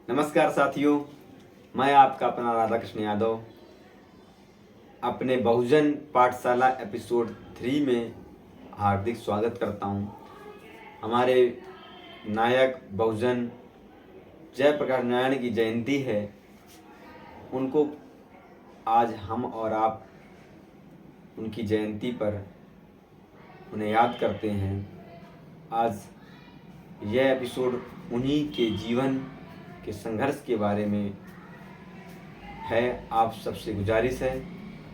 नमस्कार साथियों, मैं आपका अपना राधा कृष्ण यादव अपने बहुजन पाठशाला एपिसोड 3 में हार्दिक स्वागत करता हूं। हमारे नायक बहुजन जयप्रकाश नारायण की जयंती है। उनको आज हम और आप उनकी जयंती पर उन्हें याद करते हैं। आज यह एपिसोड उन्हीं के जीवन के संघर्ष के बारे में है। आप सबसे गुजारिश है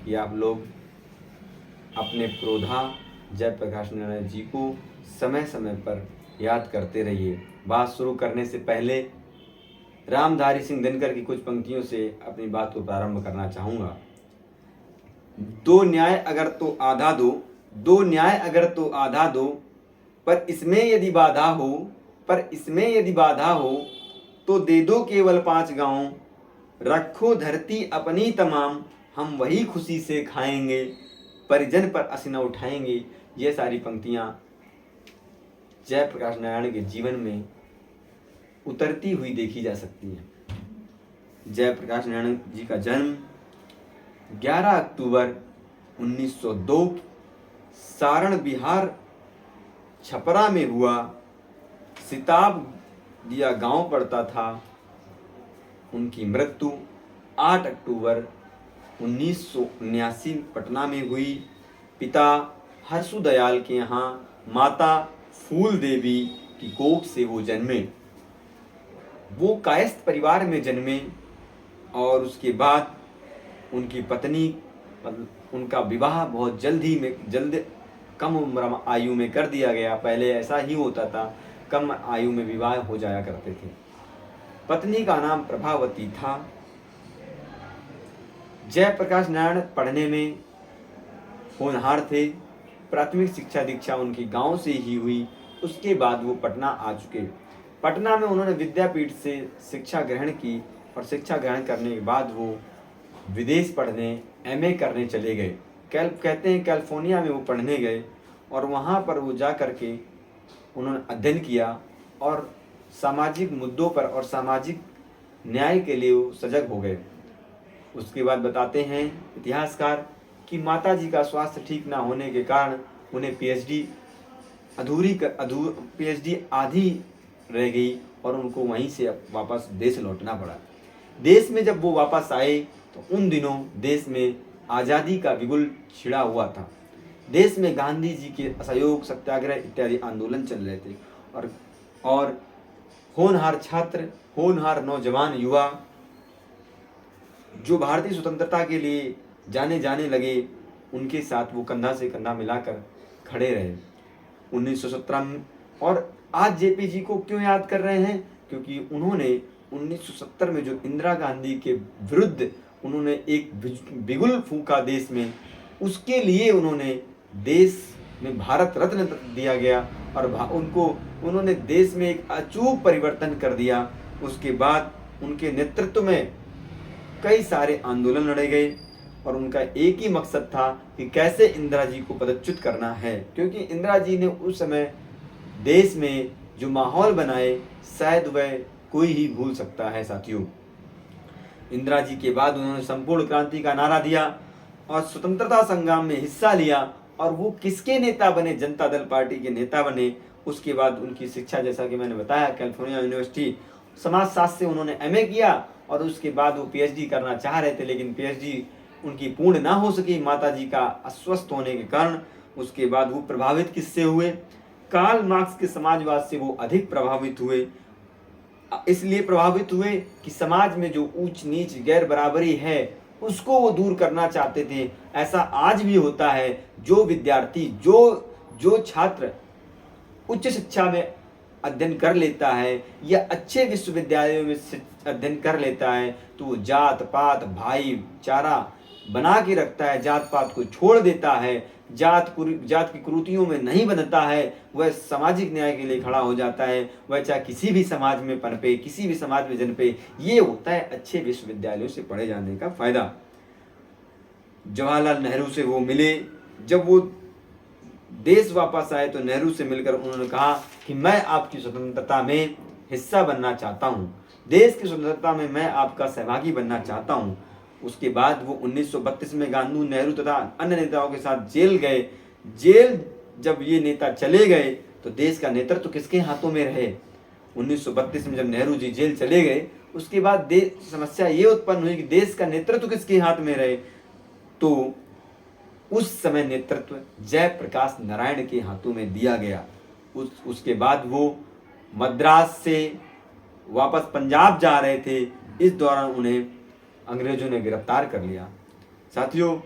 कि आप लोग अपने प्रोधा जयप्रकाश नारायण जी को समय समय पर याद करते रहिए। बात शुरू करने से पहले रामधारी सिंह दिनकर की कुछ पंक्तियों से अपनी बात को प्रारंभ करना चाहूँगा। दो न्याय अगर तो आधा दो, दो न्याय अगर तो आधा दो, पर इसमें यदि बाधा हो तो दे दो केवल 5 गांव। रखो धरती अपनी तमाम, हम वही खुशी से खाएंगे, परिजन पर असीना उठाएंगे। ये सारी पंक्तियां जयप्रकाश नारायण के जीवन में उतरती हुई देखी जा सकती हैं। जयप्रकाश नारायण जी का जन्म 11 अक्टूबर 1902 सारण बिहार छपरा में हुआ। सिताब दिया गांव पड़ता था। उनकी मृत्यु 8 अक्टूबर 1979 पटना में हुई। पिता हर्षु दयाल के यहाँ माता फूल देवी की कोख से वो जन्मे। वो कायस्थ परिवार में जन्मे और उसके बाद उनकी पत्नी उनका विवाह बहुत जल्द कम उम्र आयु में कर दिया गया। पहले ऐसा ही होता था, कम आयु में विवाह हो जाया करते थे। पत्नी का नाम प्रभावती था। जयप्रकाश नारायण पढ़ने में होनहार थे। प्राथमिक शिक्षा दीक्षा उनकी गांव से ही हुई। उसके बाद वो पटना आ चुके। पटना में उन्होंने विद्यापीठ से शिक्षा ग्रहण की और शिक्षा ग्रहण करने के बाद वो विदेश पढ़ने एमए करने चले गए। कहते हैं कैलिफोर्निया में वो पढ़ने गए और वहाँ पर वो जा कर के उन्होंने अध्ययन किया और सामाजिक मुद्दों पर और सामाजिक न्याय के लिए वो सजग हो गए। उसके बाद बताते हैं इतिहासकार कि माताजी का स्वास्थ्य ठीक ना होने के कारण उन्हें पीएचडी आधी रह गई और उनको वहीं से वापस देश लौटना पड़ा। देश में जब वो वापस आए तो उन दिनों देश में आज़ादी का बिगुल छिड़ा हुआ था। देश में गांधी जी के असहयोग सत्याग्रह इत्यादि आंदोलन चल रहे थे और होनहार छात्र, होनहार नौजवान युवा जो भारतीय स्वतंत्रता के लिए जाने लगे, उनके साथ वो कंधा से कंधा मिलाकर खड़े रहे 1917 में। और आज जेपी जी को क्यों याद कर रहे हैं? क्योंकि उन्होंने 1970 में जो इंदिरा गांधी के विरुद्ध उन्होंने एक बिगुल फूंका देश में, उसके लिए उन्होंने देश में भारत रत्न दिया गया और उन्होंने देश में एक अचूक परिवर्तन कर दिया। उसके बाद उनके नेतृत्व में कई सारे आंदोलन लड़े गए और उनका एक ही मकसद था कि कैसे इंदिरा जी को पदच्युत करना है। क्योंकि इंदिरा जी ने उस समय देश में जो माहौल बनाए, शायद वह कोई ही भूल सकता है। साथियों, इंदिरा जी के बाद उन्होंने संपूर्ण क्रांति का नारा दिया और स्वतंत्रता संग्राम में हिस्सा लिया और वो किसके नेता बने? जनता दल पार्टी के नेता बने। उसके बाद उनकी शिक्षा, जैसा कि मैंने बताया, कैलिफोर्निया यूनिवर्सिटी समाजशास्त्र से उन्होंने एमए किया और उसके बाद वो पीएचडी करना चाह रहे थे, लेकिन पीएचडी उनकी पूर्ण ना हो सकी माताजी का अस्वस्थ होने के कारण। उसके बाद वो प्रभावित किससे हुए? कार्ल मार्क्स के समाजवाद से वो अधिक प्रभावित हुए। इसलिए प्रभावित हुए कि समाज में जो ऊंच नीच गैर बराबरी है उसको वो दूर करना चाहते थे। ऐसा आज भी होता है। जो विद्यार्थी, जो छात्र उच्च शिक्षा में अध्ययन कर लेता है या अच्छे विश्वविद्यालयों में अध्ययन कर लेता है तो वो जात पात भाईचारा बना के रखता है, जात पात को छोड़ देता है, जात की कुरीतियों में नहीं बनता है। वह सामाजिक न्याय के लिए खड़ा हो जाता है। वह चाहे किसी भी समाज में पनपे, किसी भी समाज में जन्मे। ये होता है अच्छे विश्वविद्यालयों से पढ़े जाने का फायदा। जवाहरलाल नेहरू से वो मिले। जब वो देश वापस आए तो नेहरू से मिलकर उन्होंने कहा कि मैं आपकी स्वतंत्रता में हिस्सा बनना चाहता हूँ। देश की स्वतंत्रता में मैं आपका सहभागी बनना चाहता हूँ। उसके बाद वो 1932 में गांधी, नेहरू तथा अन्य नेताओं के साथ जेल गए। जेल जब ये नेता चले गए तो देश का नेतृत्व किसके हाथों में रहे? 1932 में जब नेहरू जी जेल चले गए, उसके बाद समस्या ये उत्पन्न हुई कि देश का नेतृत्व किसके हाथ में रहे? तो उस समय नेतृत्व जयप्रकाश नारायण के हाथों में दिया गया। उसके बाद वो मद्रास से वापस पंजाब जा रहे थे। इस दौरान उन्हें अंग्रेजों ने गिरफ्तार कर लिया। साथियों,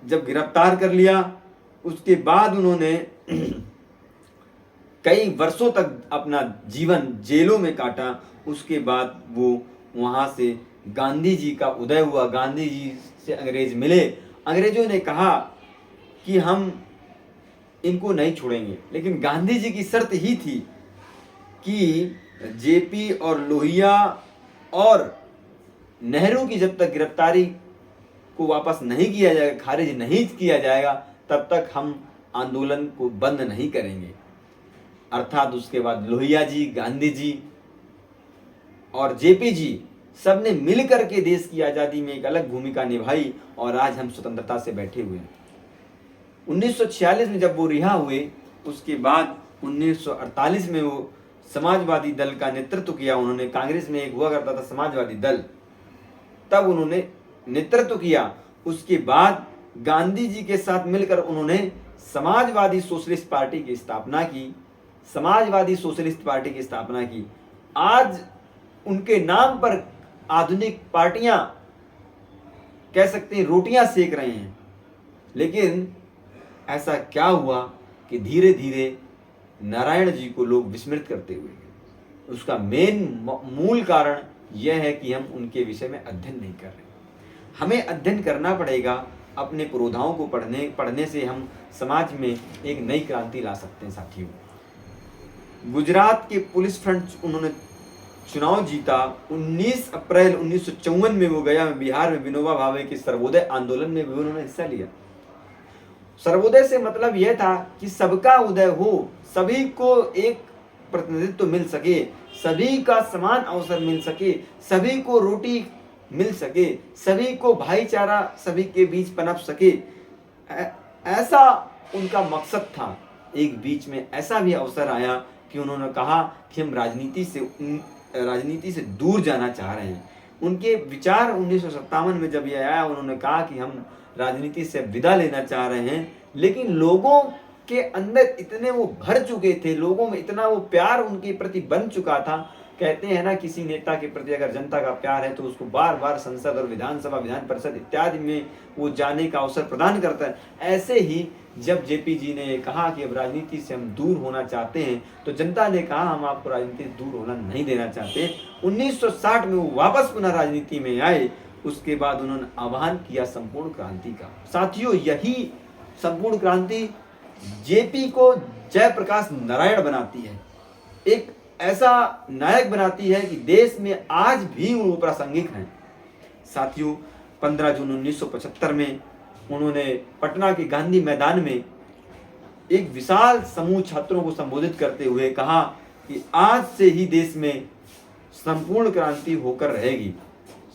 जब गिरफ्तार कर लिया उसके बाद उन्होंने कई वर्षों तक अपना जीवन जेलों में काटा। उसके बाद वो वहाँ से गांधी जी का उदय हुआ। गांधी जी से अंग्रेज मिले। अंग्रेजों ने कहा कि हम इनको नहीं छोड़ेंगे, लेकिन गांधी जी की शर्त ही थी कि जेपी और लोहिया और नेहरू की जब तक गिरफ्तारी को वापस नहीं किया जाएगा, खारिज नहीं किया जाएगा, तब तक हम आंदोलन को बंद नहीं करेंगे। अर्थात उसके बाद लोहिया जी, गांधी जी और जेपी जी सब ने मिलकर के देश की आज़ादी में एक अलग भूमिका निभाई और आज हम स्वतंत्रता से बैठे हुए हैं। 1946 में जब वो रिहा हुए, उसके बाद 1948 में वो समाजवादी दल का नेतृत्व किया। उन्होंने कांग्रेस में एक हुआ करता था समाजवादी दल, तब उन्होंने नेतृत्व किया। उसके बाद गांधी जी के साथ मिलकर उन्होंने समाजवादी सोशलिस्ट पार्टी की स्थापना की। समाजवादी सोशलिस्ट पार्टी की स्थापना की। आज उनके नाम पर आधुनिक पार्टियां कह सकते हैं रोटियां सेक रहे हैं। लेकिन ऐसा क्या हुआ कि धीरे धीरे नारायण जी को लोग विस्मृत करते हुए गए। उसका मूल कारण यह है कि हम उनके विषय में अध्ययन नहीं कर रहे। हमें अध्ययन करना पड़ेगा। अपने पुरोधाओं को पढ़ने से हम समाज में एक नई क्रांति ला सकते हैं। साथियों, गुजरात के पुलिस फ्रंट उन्होंने चुनाव जीता। 19 अप्रैल 1954 में वो गया बिहार में विनोबा भावे के सर्वोदय आंदोलन में भी उन्होंने हिस्सा लिया। सर्वोदय से मतलब यह था कि सबका उदय हो, सभी को एक प्रतिनिधित्व मिल सके, सभी का समान अवसर मिल सके, सभी को रोटी मिल सके, सभी को भाईचारा सभी के बीच पनप सके। ऐसा उनका मकसद था। एक बीच में ऐसा भी अवसर आया कि उन्होंने कहा कि हम राजनीति से दूर जाना चाह रहे हैं। उनके विचार 1957 में जब यह आया, उन्होंने कहा कि हम राजनीति से विदा लेना चाह रहे हैं। लेकिन लोगों के अंदर इतने वो भर चुके थे, लोगों में इतना वो प्यार उनके प्रति बन चुका था। कहते हैं ना, किसी नेता के प्रति अगर जनता का प्यार है तो उसको बार बार संसद और विधानसभा, विधान परिषद इत्यादि में वो जाने का अवसर प्रदान करता है। ऐसे ही जब जेपी जी ने कहा कि अब राजनीति से हम दूर होना चाहते हैं, तो जनता ने कहा हम आपको राजनीति से दूर होना नहीं देना चाहते। 1960 में वो वापस पुनः राजनीति में आए। उसके बाद उन्होंने आह्वान किया संपूर्ण क्रांति का। साथियों, यही संपूर्ण क्रांति जेपी को जयप्रकाश नारायण बनाती है, एक ऐसा नायक बनाती है कि देश में आज भी वो प्रासंगिक हैं। साथियों, 15 जून 1975 में उन्होंने पटना के गांधी मैदान में एक विशाल समूह छात्रों को संबोधित करते हुए कहा कि आज से ही देश में संपूर्ण क्रांति होकर रहेगी।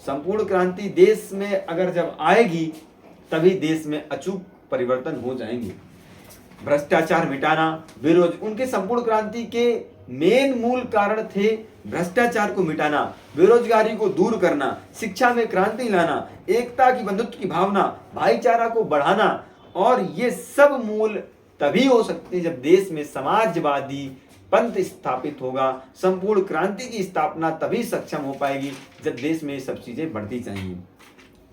संपूर्ण क्रांति देश में अगर जब आएगी तभी देश में अचूक परिवर्तन हो जाएंगे। भ्रष्टाचार मिटाना, उनके संपूर्ण क्रांति के मूल कारण थे भ्रष्टाचार को मिटाना, बेरोजगारी को दूर करना, शिक्षा में क्रांति लाना, एकता की, बंधुत्व की भावना, भाईचारा को बढ़ाना। और ये सब मूल तभी हो सकते हैं जब देश में समाजवादी पंथ स्थापित होगा। संपूर्ण क्रांति की स्थापना तभी सक्षम हो पाएगी जब देश में ये सब चीजें बढ़ती जाएंगी।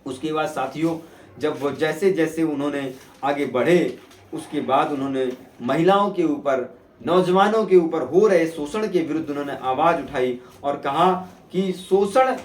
उसके बाद साथियों, जब वो जैसे जैसे उन्होंने आगे बढ़े, उसके बाद उन्होंने महिलाओं के ऊपर, नौजवानों के ऊपर हो रहे शोषण के विरुद्ध उन्होंने आवाज उठाई और कहा कि शोषण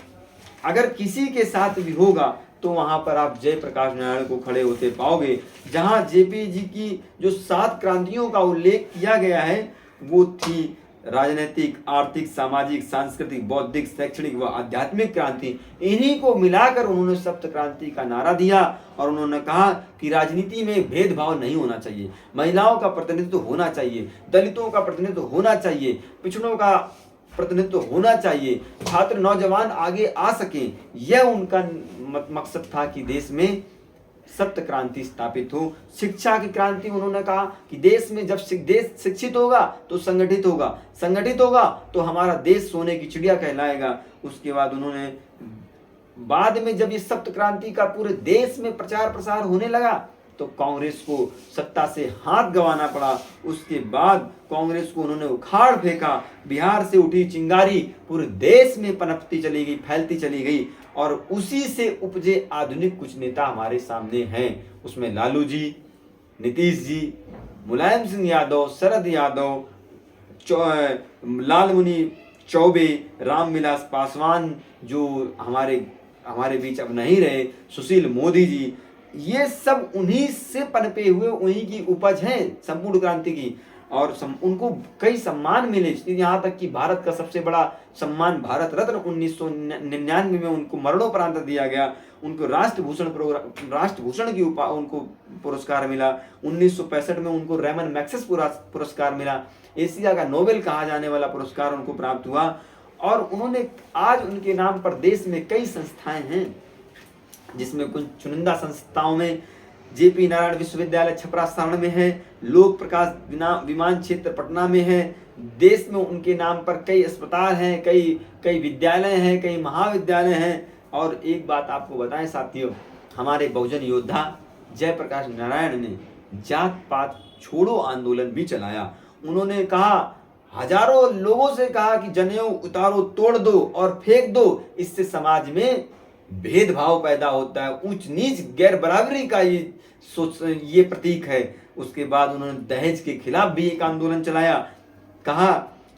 अगर किसी के साथ भी होगा तो वहां पर आप जयप्रकाश नारायण को खड़े होते पाओगे। जहां जेपी जी की जो 7 क्रांतियों का उल्लेख किया गया है वो थी राजनीतिक, आर्थिक, सामाजिक, सांस्कृतिक, बौद्धिक, शैक्षणिक व आध्यात्मिक क्रांति। इन्हीं को मिलाकर उन्होंने सप्त क्रांति का नारा दिया और उन्होंने कहा कि राजनीति में भेदभाव नहीं होना चाहिए, महिलाओं का प्रतिनिधित्व होना चाहिए, दलितों का प्रतिनिधित्व होना चाहिए, पिछड़ों का प्रतिनिधित्व होना चाहिए, छात्र नौजवान आगे आ सकें, यह उनका मकसद था कि देश में सप्त क्रांति स्थापित हो। शिक्षा की क्रांति उन्होंने कहा कि देश में जब देश शिक्षित होगा तो संगठित होगा, संगठित होगा तो हमारा देश सोने की चिड़िया कहलाएगा। उसके बाद उन्होंने बाद में जब ये सप्त क्रांति का पूरे देश में प्रचार प्रसार होने लगा तो कांग्रेस को सत्ता से हाथ गंवाना पड़ा। उसके बाद कांग्रेस को उन्होंने उखाड़ फेंका, बिहार से उठी चिंगारी पूरे देश में पनपती चली गई, फैलती चली गई, और उसी से उपजे आधुनिक कुछ नेता हमारे सामने हैं। उसमें लालू जी, नीतीश जी, मुलायम सिंह यादव, शरद यादव, लालमुनि चौबे, रामविलास पासवान जो हमारे बीच अब नहीं रहे, सुशील मोदी जी, ये सब उन्हीं से पनपे हुए, उन्हीं की उपज है संपूर्ण क्रांति की। और उनको कई सम्मान मिले, यहाँ तक कि भारत का सबसे बड़ा सम्मान भारत रत्न 1999 में उनको मरणोपरांत दिया गया। उनको राष्ट्रभूषण की उनको पुरस्कार मिला। 1965 में उनको रेमन मैग्सेस पुरस्कार मिला। एशिया का नोबेल कहा जाने वाला पुरस्कार उनको प्राप्त हुआ। और उन्होंने आज उनके नाम पर देश में कई संस्थाएं हैं, जिसमें कुछ चुनिंदा संस्थाओं में जेपी नारायण विश्वविद्यालय छपरा सारण में है, लोक प्रकाश विमान क्षेत्र पटना में है। देश में उनके नाम पर कई अस्पताल हैं, कई विद्यालय हैं, कई महाविद्यालय हैं। और एक बात आपको बताएं साथियों, हमारे बहुजन योद्धा जयप्रकाश नारायण ने जात पात छोड़ो आंदोलन भी चलाया। उन्होंने कहा, हजारों लोगों से कहा कि जनेऊ उतारो, तोड़ दो और फेंक दो, इससे समाज में भेदभाव पैदा होता है, ऊंच नीच गैर बराबरी का ये प्रतीक है। उसके बाद उन्होंने दहेज के खिलाफ भी एक आंदोलन चलाया, कहा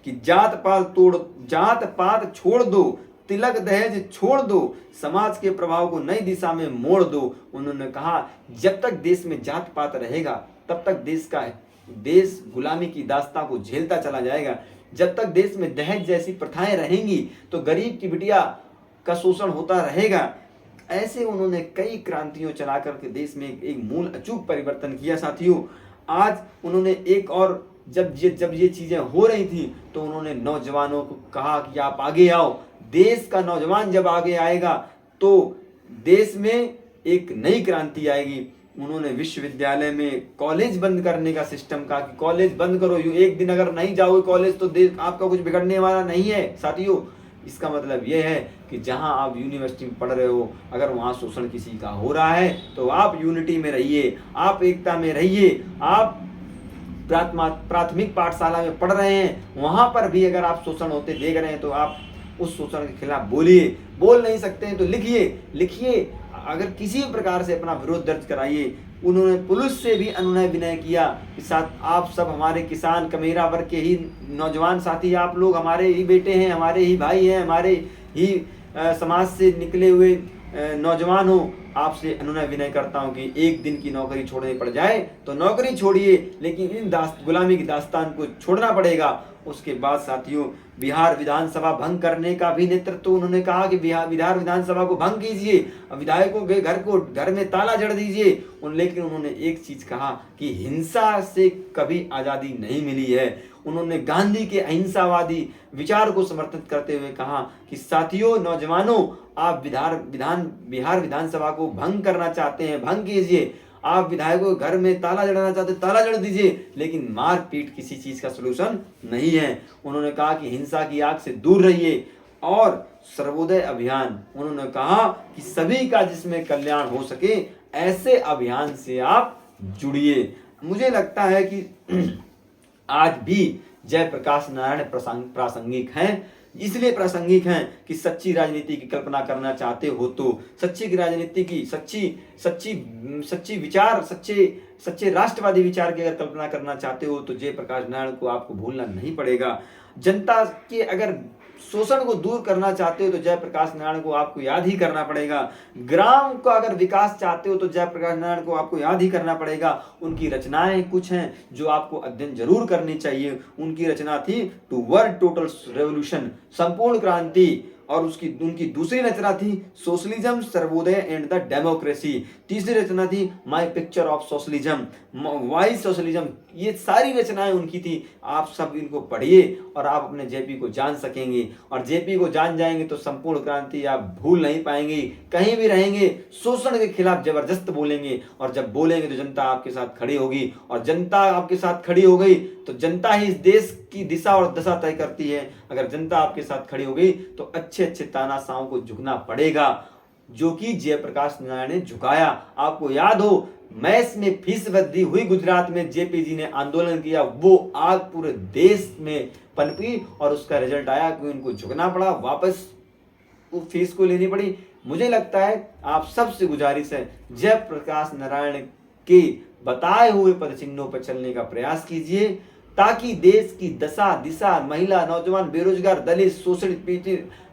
कि जात पात छोड़ दो, तिलक दहेज छोड़ दो, समाज के प्रभाव को नई दिशा में मोड़ दो। उन्होंने कहा जब तक देश में जात पात रहेगा तब तक देश गुलामी की दास्तां को झेलता चला जाएगा। जब तक देश में दहेज जैसी प्रथाएं रहेंगी तो गरीब की बिटिया का शोषण होता रहेगा। ऐसे उन्होंने कई क्रांतियों चला करके देश में एक मूल अचूक परिवर्तन किया। साथियों, आज उन्होंने एक और जब ये चीजें हो रही थी तो उन्होंने नौजवानों को कहा कि आप आगे आओ। देश का नौजवान जब आगे आएगा तो देश में एक नई क्रांति आएगी। उन्होंने विश्वविद्यालय में कॉलेज बंद करने का सिस्टम कहा कि कॉलेज बंद करो, एक दिन अगर नहीं जाओगे कॉलेज तो देश आपका कुछ बिगड़ने वाला नहीं है। साथियों, इसका मतलब यह है कि जहां आप यूनिवर्सिटी में पढ़ रहे हो, अगर वहां शोषण किसी का हो रहा है तो आप यूनिटी में रहिए, आप एकता में रहिए। आप प्राथमिक पाठशाला में पढ़ रहे हैं, वहां पर भी अगर आप शोषण होते देख रहे हैं तो आप उस शोषण के खिलाफ बोलिए। बोल नहीं सकते हैं तो लिखिए, अगर किसी प्रकार से अपना विरोध दर्ज कराइए। उन्होंने पुलिस से भी अनुनय विनय किया कि साथ आप सब हमारे किसान कमेरा वर्ग के ही नौजवान साथी, आप लोग हमारे ही बेटे हैं, हमारे ही भाई हैं, हमारे ही समाज से निकले हुए नौजवान हो। आपसे अनुनय विनय करता हूं कि एक दिन की नौकरी छोड़नी पड़ जाए तो नौकरी छोड़िए, लेकिन इन गुलामी की दास्तान को छोड़ना पड़ेगा। उसके बाद साथियों, बिहार विधानसभा भंग करने का भी नेतृत्व उन्होंने कहा कि बिहार विधानसभा को भंग कीजिए, विधायकों के घर में ताला जड़ दीजिए। लेकिन उन्होंने एक चीज कहा कि हिंसा से कभी आजादी नहीं मिली है। उन्होंने गांधी के अहिंसावादी विचार को समर्थित करते हुए कहा कि साथियों, नौजवानों, आप बिहार विधानसभा को भंग करना चाहते हैं, भंग कीजिए। आप विधायकों के घर में ताला जड़ाना चाहते, ताला जड़ दीजिए, लेकिन मारपीट किसी चीज का सलूशन नहीं है। उन्होंने कहा कि हिंसा की आग से दूर रहिए। और सर्वोदय अभियान, उन्होंने कहा कि सभी का जिसमें कल्याण हो सके ऐसे अभियान से आप जुड़िए। मुझे लगता है कि आज भी जयप्रकाश नारायण प्रासंगिक हैं। इसलिए प्रासंगिक हैं कि सच्ची राजनीति की कल्पना करना चाहते हो तो सच्ची राजनीति की सच्ची विचार, सच्चे राष्ट्रवादी विचार की अगर कल्पना करना चाहते हो तो जयप्रकाश नारायण को आपको भूलना नहीं पड़ेगा। जनता के अगर शोषण को दूर करना चाहते हो तो जयप्रकाश नारायण को आपको याद ही करना पड़ेगा। ग्राम का अगर विकास चाहते हो तो जयप्रकाश नारायण को आपको याद ही करना पड़ेगा। उनकी रचनाएं कुछ हैं जो आपको अध्ययन जरूर करनी चाहिए। उनकी रचना थी टू वर्ड टोटल रेवोल्यूशन, संपूर्ण क्रांति, और उनकी दूसरी रचना थी socialism, Sarvodaya and the democracy. तीसरी रचना थी my picture of socialism, why socialism, ये सारी रचनाएं उनकी थी। आप सब इनको पढ़िए और आप अपने जेपी को जान सकेंगे, और जेपी को जान जाएंगे तो संपूर्ण क्रांति आप भूल नहीं पाएंगे। कहीं भी रहेंगे शोषण के खिलाफ जबरदस्त बोलेंगे, और जब बोलेंगे तो जनता आपके साथ खड़ी होगी, और जनता आपके साथ खड़ी हो गई तो जनता ही इस देश की दिशा और दशा तय करती है। अगर जनता आपके साथ खड़ी हो गई तो अच्छे अच्छे तानाशाहों को झुकना पड़ेगा, जो कि जयप्रकाश नारायण ने झुकाया। आपको याद हो मैथ्स में फीस वृद्धि हुई गुजरात में, जेपी जी ने आंदोलन किया, वो आग पूरे देश में पनपी और उसका रिजल्ट आया कि उनको झुकना पड़ा, वापस वो फीस को लेनी पड़ी। मुझे लगता है आप सबसे गुजारिश है, जयप्रकाश नारायण के बताए हुए पद चिन्हों पर चलने का प्रयास कीजिए, ताकि देश की दशा दिशा, महिला, नौजवान, बेरोजगार, दलित, शोषित,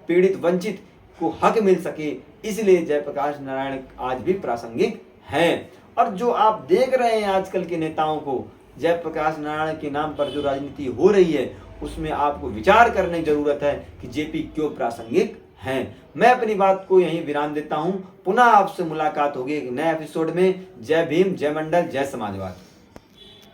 पीड़ित, वंचित को हक मिल सके। इसलिए जयप्रकाश नारायण आज भी प्रासंगिक हैं। और जो आप देख रहे हैं आजकल के नेताओं को, जयप्रकाश नारायण के नाम पर जो राजनीति हो रही है, उसमें आपको विचार करने की जरूरत है कि जेपी क्यों प्रासंगिक हैं। मैं अपनी बात को यहीं विराम देता हूं। पुनः आपसे मुलाकात होगी एक नए एपिसोड में। जय भीम, जय मंडल, जय समाजवाद।